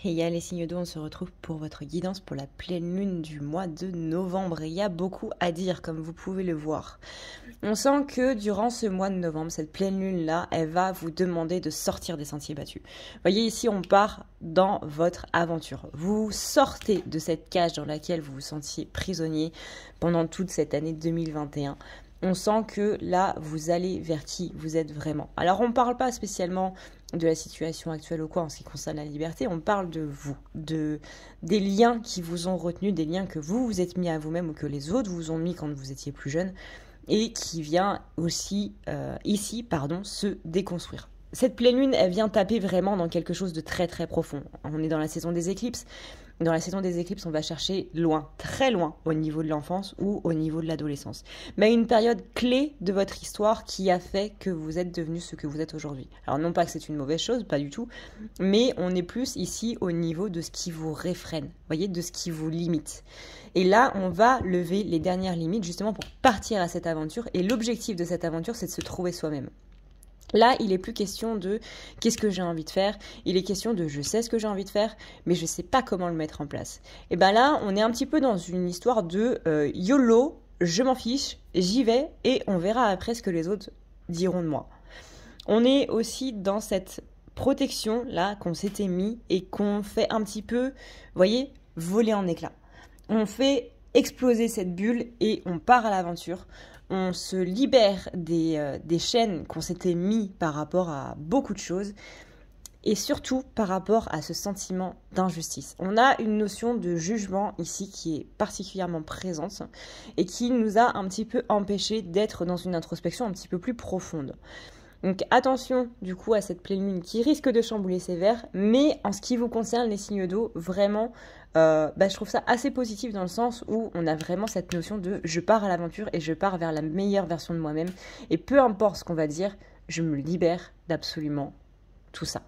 Et il y a les signes d'eau, on se retrouve pour votre guidance pour la pleine lune du mois de novembre. Et il y a beaucoup à dire, comme vous pouvez le voir. On sent que durant ce mois de novembre, cette pleine lune-là, elle va vous demander de sortir des sentiers battus. Vous voyez, ici, on part dans votre aventure. Vous sortez de cette cage dans laquelle vous vous sentiez prisonnier pendant toute cette année 2021. On sent que là, vous allez vers qui vous êtes vraiment. Alors, on ne parle pas spécialement de la situation actuelle ou quoi en ce qui concerne la liberté, on parle de vous, des liens qui vous ont retenu, des liens que vous vous êtes mis à vous-même ou que les autres vous ont mis quand vous étiez plus jeune et qui vient aussi se déconstruire. Cette pleine lune, elle vient taper vraiment dans quelque chose de très très profond. On est dans la saison des éclipses. Dans la saison des éclipses, on va chercher loin, très loin, au niveau de l'enfance ou au niveau de l'adolescence. Mais une période clé de votre histoire qui a fait que vous êtes devenu ce que vous êtes aujourd'hui. Alors non pas que c'est une mauvaise chose, pas du tout, mais on est plus ici au niveau de ce qui vous réfrène, voyez, de ce qui vous limite. Et là, on va lever les dernières limites justement pour partir à cette aventure. Et l'objectif de cette aventure, c'est de se trouver soi-même. Là, il n'est plus question de qu'est-ce que j'ai envie de faire, il est question de je sais ce que j'ai envie de faire, mais je ne sais pas comment le mettre en place. Et bien là, on est un petit peu dans une histoire de YOLO, je m'en fiche, j'y vais et on verra après ce que les autres diront de moi. On est aussi dans cette protection là qu'on s'était mis et qu'on fait un petit peu, vous voyez, voler en éclats. On fait exploser cette bulle et on part à l'aventure. On se libère des chaînes qu'on s'était mis par rapport à beaucoup de choses et surtout par rapport à ce sentiment d'injustice. On a une notion de jugement ici qui est particulièrement présente et qui nous a un petit peu empêché d'être dans une introspection un petit peu plus profonde. Donc attention du coup à cette pleine lune qui risque de chambouler sévère, mais en ce qui vous concerne les signes d'eau, vraiment, je trouve ça assez positif dans le sens où on a vraiment cette notion de je pars à l'aventure et je pars vers la meilleure version de moi-même. Et peu importe ce qu'on va dire, je me libère d'absolument tout ça.